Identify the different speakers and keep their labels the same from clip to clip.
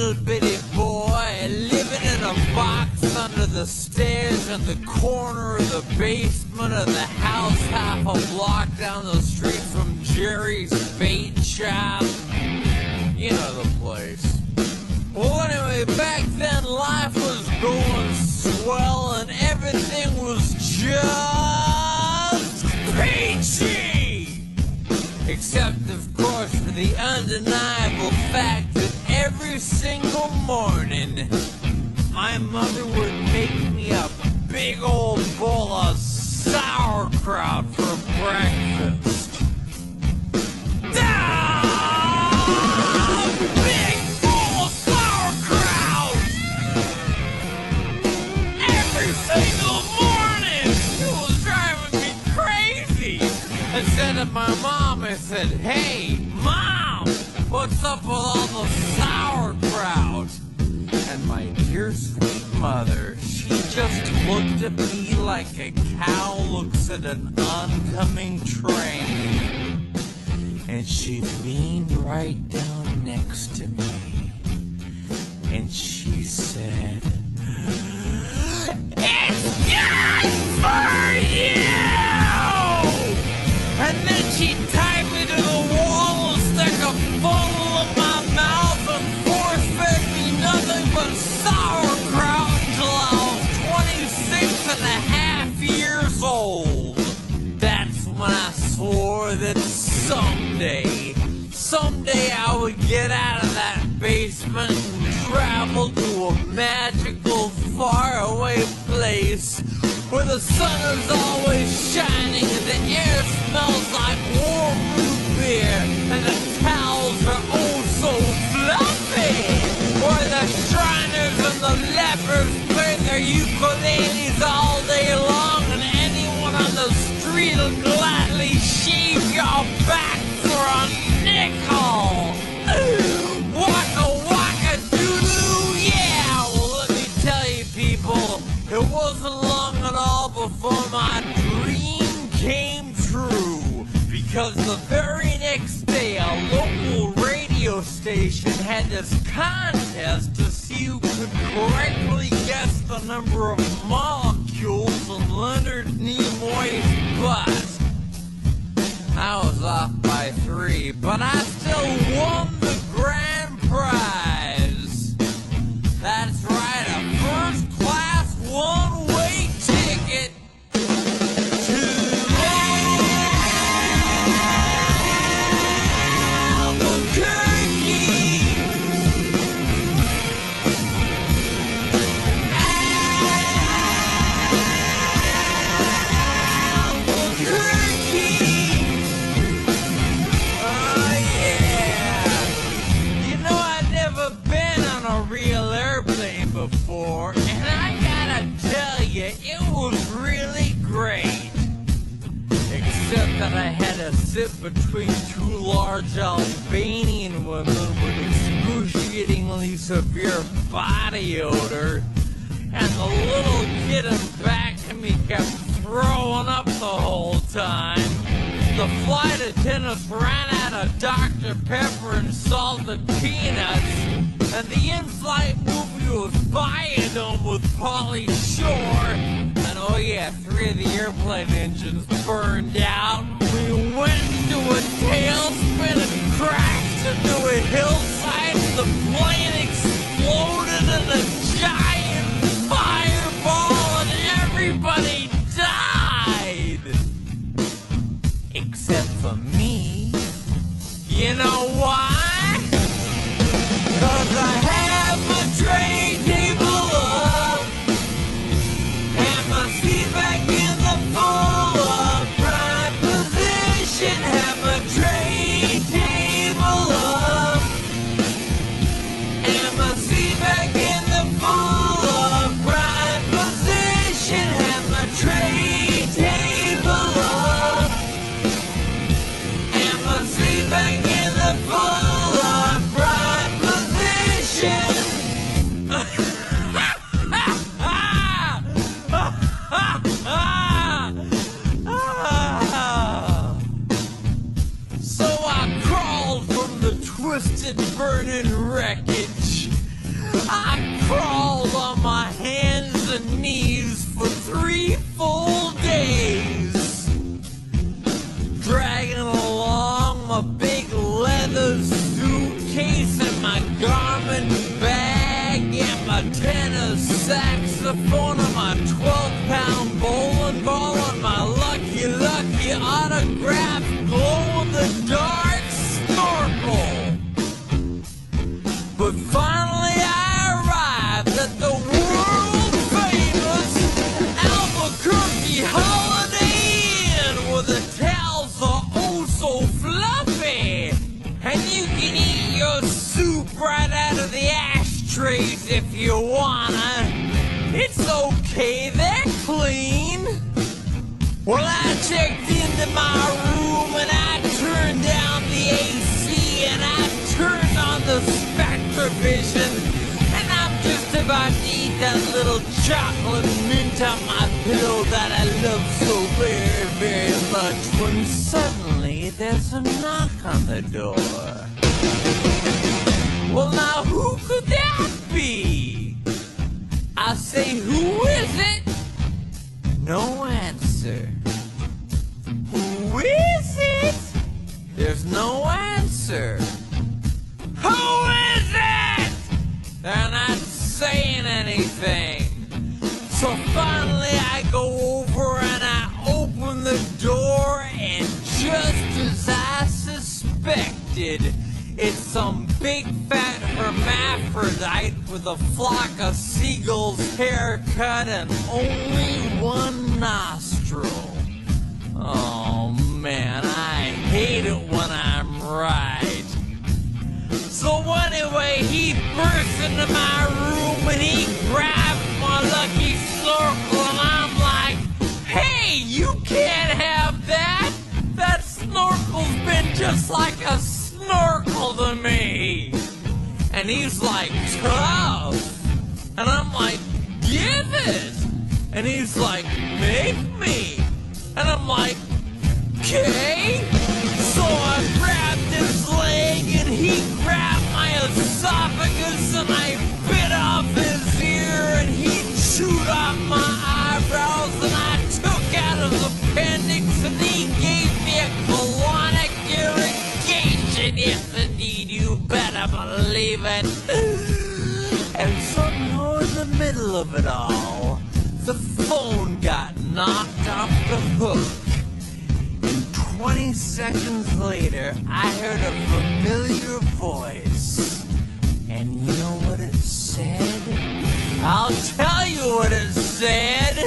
Speaker 1: little bitty boy living in a box under the stairs in the corner of the basement of the house half a block down the street from Jerry's bait shop. You know the place. Well, anyway, back then life was going swell and everything was just peachy! Except, of course, for the undeniable fact that every single morning my mother would make me a big old bowl of sauerkraut for breakfast. Big bowl of sauerkraut! Every single morning! It was driving me crazy! I said to my mom, I said, "Hey, Mom, what's up with all the sauerkraut?" And my dear sweet mother, she just looked at me like a cow looks at an oncoming train. And she leaned right down next to me. And she said, "It's good for you!" And then she tied me to the wall and stuck a funnel in my mouth and force-fed me nothing but sauerkraut until I was 26 and a half years old. That's when I swore that someday I would get out of that basement and travel to a magical, faraway place where the sun is always shining and the air smells like warm root beer and the towels are oh so fluffy, where the Shriners and the lepers play their ukuleles all day long and anyone on the street will gladly shave your back for a nickel. Waka waka doo-doo, yeah! Well, let me tell you people, it wasn't long at all before my dream came true. Because the very next day, a local radio station had this contest to see who could correctly guess the number of molecules in Leonard Nimoy's butt. I was off by 3, but I still won the grand prize. That's right, a first-class one-way ticket to Albuquerque. Before, and I gotta tell you, it was really great. Except that I had to sit between 2 large Albanian women with excruciatingly severe body odor, and the little kid in back of me kept throwing up the whole time. The flight attendants ran out of Dr. Pepper and salted peanuts, and the in-flight movie was Biodome with Pauly Shore. And oh yeah, 3 of the airplane engines burned out. We went into a tailspin and crashed into a hillside. The plane exploded in a giant fireball and everybody died. Except for me. You know why? 'Cause I have my tray table up and my seat back in the full upright position. Have my tray table up and my seat back in the full upright position. Have my tray table up and my seat back in the full upright position. So I crawled from the twisted, burning wreckage I crawled on my hands and knees for 3 full days, dragging along my big leather suitcase and my garment bag and my tenor saxophone and my 12-pound bowling ball and my lucky autographed glow-in-the-dark snorkel. But finally I arrived at the world-famous Albuquerque Holiday Inn, where the towels are oh so fluffy, and you can eat your soup right out of the ashtrays if you wanna. It's okay, they're clean. Well, I checked into my room and I turned down the AC and I turned on the Spectrovision, and I'm just about to eat that little chocolate mint on my pillow that I love so very, very much, when suddenly there's a knock on the door. Well, now who could that be? I say, who is it? No answer. Who is it? There's no answer. Who is it? They're not saying anything. So finally I go over and I open the door, and just as I suspected, it's some big fat hermaphrodite with a flock of seagulls haircut and only one nostril. Oh man, I hate it when I'm right. So anyway, he burst into my room and he grabbed my lucky snorkel, and I'm like, hey, you can't have that! That snorkel's been just like a snorkel to me. And he's like, tough. And I'm like, give it. And he's like, make me. And I'm like, okay. So I grabbed his leg and he grabbed my esophagus, and I bit off his ear and he chewed off my eyebrows, and I took out his appendix and he gave me a colonic irrigation. Yes, indeed, you better believe it. And somehow in the middle of it all, the phone got knocked off the hook. And 20 seconds later, I heard a familiar voice. And you know what it said? I'll tell you what it said.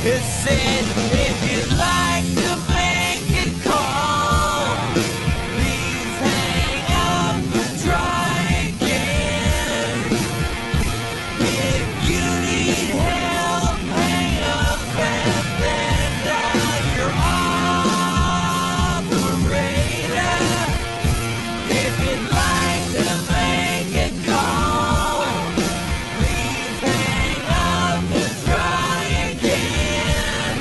Speaker 1: It said, if you'd like to make it call, please hang up and try again. If you need help, hang up and then dial your operator. If you'd like to make it call, please hang up and try again.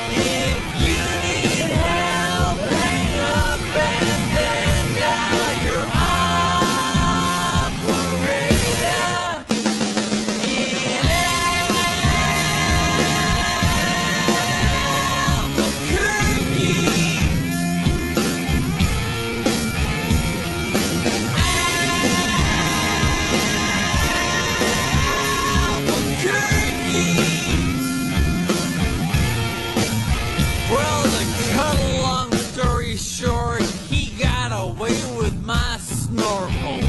Speaker 1: If you need help, hang up and then dial your operator. In Albuquerque. Well, to cut a long story short, he got away with my snorkel.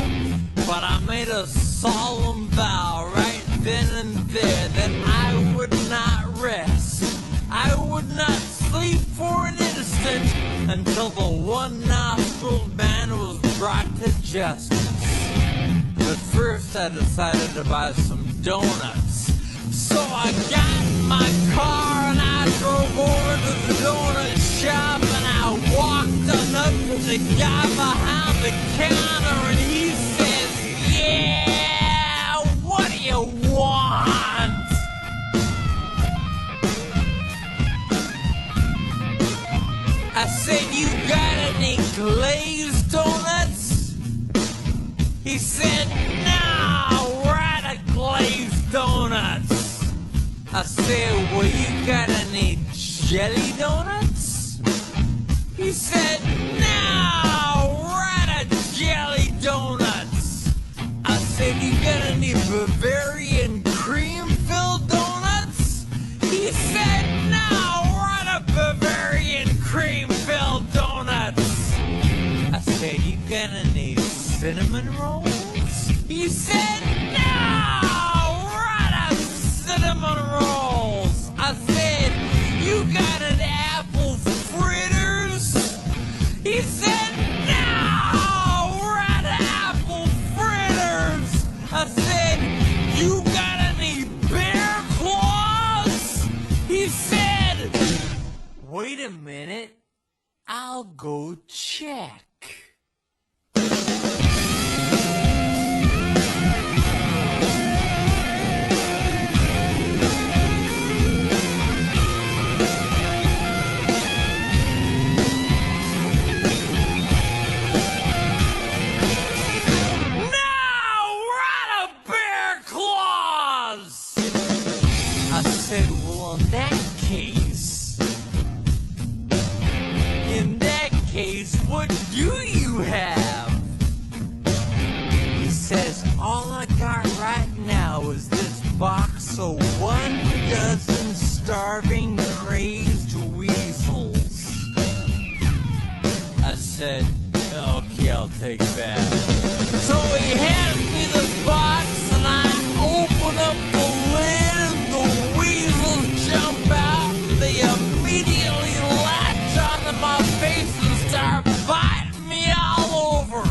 Speaker 1: But I made a solemn vow right then and there that I would not rest. I would not sleep for an instant until the one-nostriled man was brought to justice. But first I decided to buy some donuts. So I got in my car and I drove over to the donut shop, and I walked on up to the guy behind the counter, and he says, yeah, what do you want? I said, you got any glazed donuts? He said, no. donuts. I said, well, you got any jelly donuts? He said, no, right a jelly donuts. I said, you got any Bavarian cream-filled donuts? He said, no, right a Bavarian cream-filled donuts. I said, you got any cinnamon rolls? He said, no, right a cinnamon rolls. I said, you got an apple fritters? He said, no, right a apple fritters. I said, you got any bear claws? He said, wait a minute, I'll go check. I said, well, in that case, what do you have? He says, all I got right now is this box of 12 starving, crazed weasels. I said, okay, I'll take that. So he hands me the box, and I open up the lid, and the weasels jump out. They immediately latch onto my face and start biting me all over.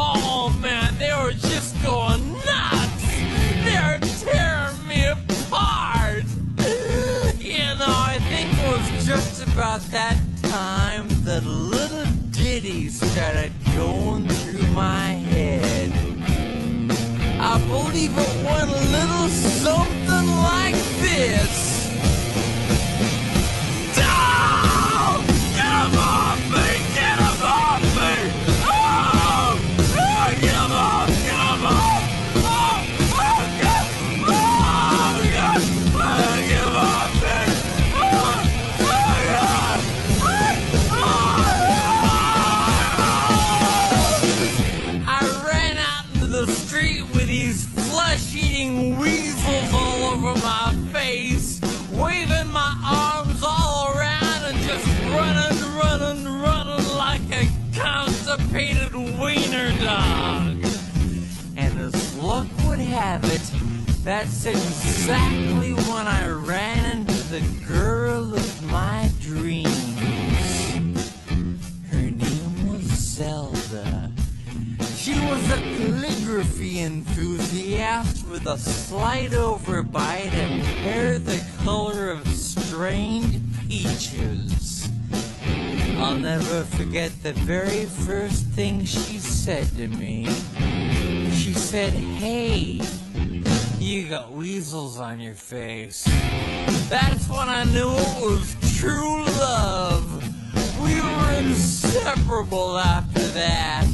Speaker 1: Oh man, they were just going nuts. They were tearing me apart. You know, I think it was just about that time that little ditty started going through my head. I believe it went a little something like this. Oh, get him off me! Get him off me! Oh, get him off! Get him off! Oh, get him off! Get him off me! I ran out into the street with these flesh-eating weasels all over my face, waving my arms all around and just running like a constipated wiener dog. And as luck would have it, that's exactly when I ran into the girl of my dreams. Her name was Zelda. She was a calligraphy enthusiast with a slight overbite and hair the color of strained peaches. I'll never forget the very first thing she said to me. She said, hey, you got weasels on your face. That's when I knew it was true love. We were inseparable after that.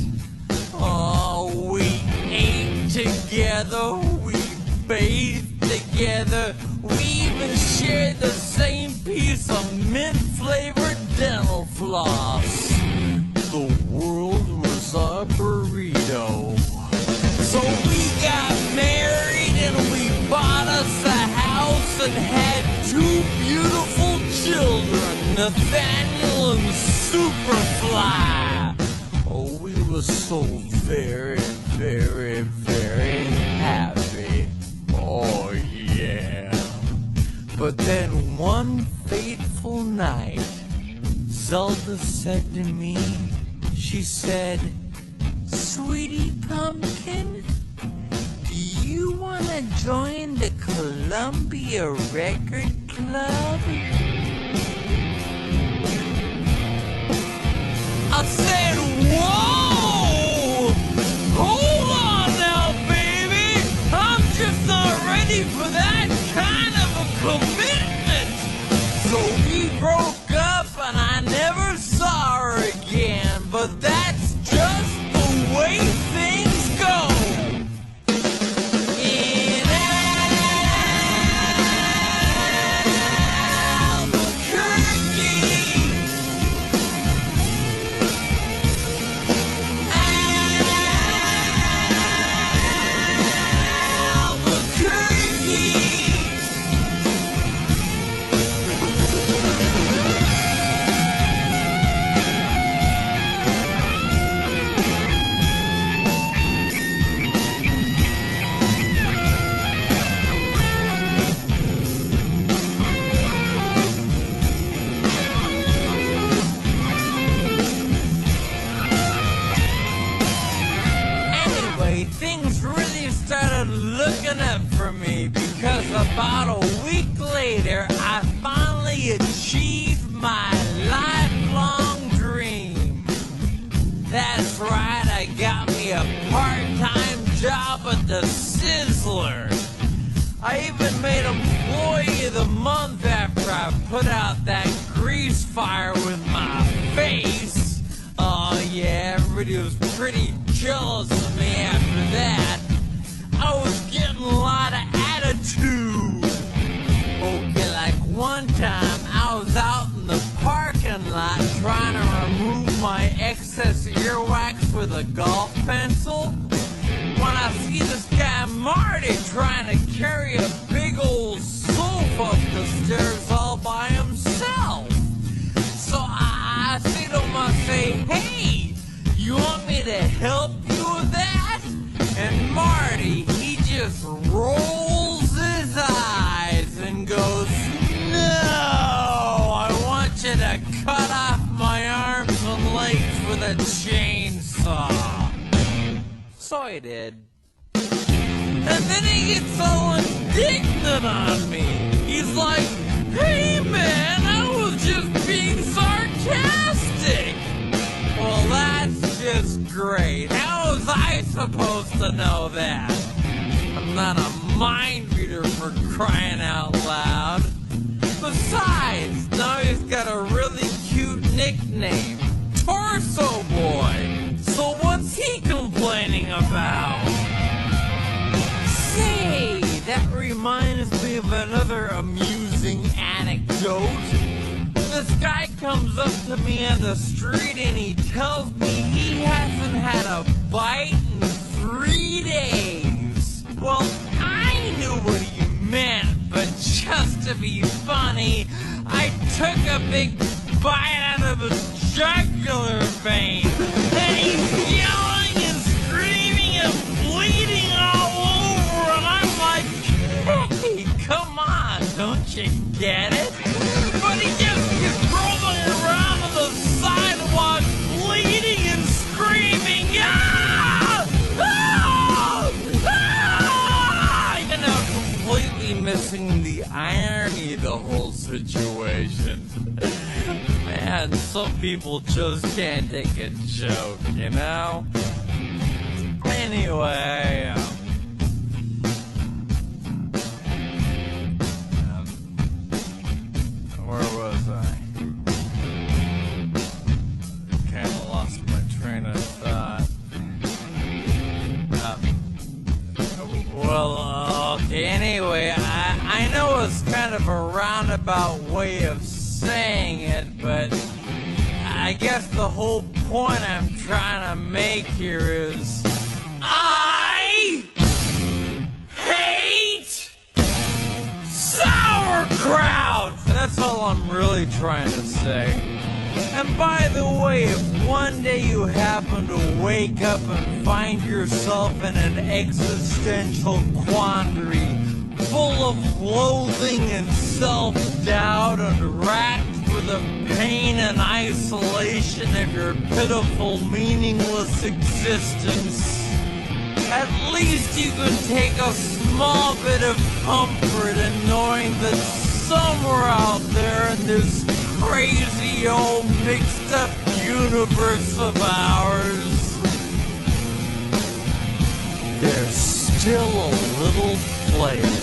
Speaker 1: Oh, we ate together, we bathed together, we even shared the same piece of mint-flavored dental floss. The world was our burrito. So we got married and we bought us a house and had 2 beautiful children, Nathaniel and Superfly. Oh, we were so very, very, very happy. Oh, yeah. But then one fateful night, Zelda said to me, she said, Sweetie Pumpkin, do you want to join the Columbia Record Club? I said, whoa! Hold on now, baby! I'm just not ready for that kind of a commitment! So we broke up and I never saw her again, but that's just the way things go! things really started looking up for me because about a week later, I finally achieved my lifelong dream. That's right, I got me a part-time job at the Sizzler. I even made Employee of the Month after I put out that grease fire with my face. Oh yeah, everybody was pretty jealous of me after that. I was getting a lot of attitude. Okay, like one time I was out in the parking lot trying to remove my excess earwax with a golf pencil, when I see this guy Marty trying to carry a big old sofa up the stairs all by himself. So I say to him, I say, hey, you want me to help you with that? And Marty, he just rolls his eyes and goes, no, I want you to cut off my arms and legs with a chainsaw. So I did. And then he gets all indignant on me. He's like, hey man, I was just being sarcastic. Well, that's just great. How was I supposed to know that? I'm not a mind reader for crying out loud. Besides, now he's got a really cute nickname, Torso Boy. So what's he complaining about? Say, that reminds me of another amusing anecdote. This guy comes up to me on the street and he tells me he hasn't had a bite in 3 days. Well, I knew what he meant, but just to be funny, I took a big bite out of his jugular vein. And he's yelling and screaming and bleeding all over, and I'm like, hey, come on, don't you get it? But he just keeps rolling around on the sidewalk, bleeding and screaming, ah! Ah! Ah! You know, completely missing the irony of the whole situation. Man, some people just can't take a joke, you know? Anyway, where was I? Kinda lost my train of thought. Okay, anyway, I know it's kind of a roundabout way of saying it, but I guess the whole point I'm trying to make here is I hate sauerkraut! That's all I'm really trying to say. And by the way, if one day you happen to wake up and find yourself in an existential quandary full of loathing and self-doubt and racked with the pain and isolation of your pitiful, meaningless existence, at least you can take a small bit of comfort in knowing that somewhere out there in this crazy old mixed up universe of ours, there's still a little place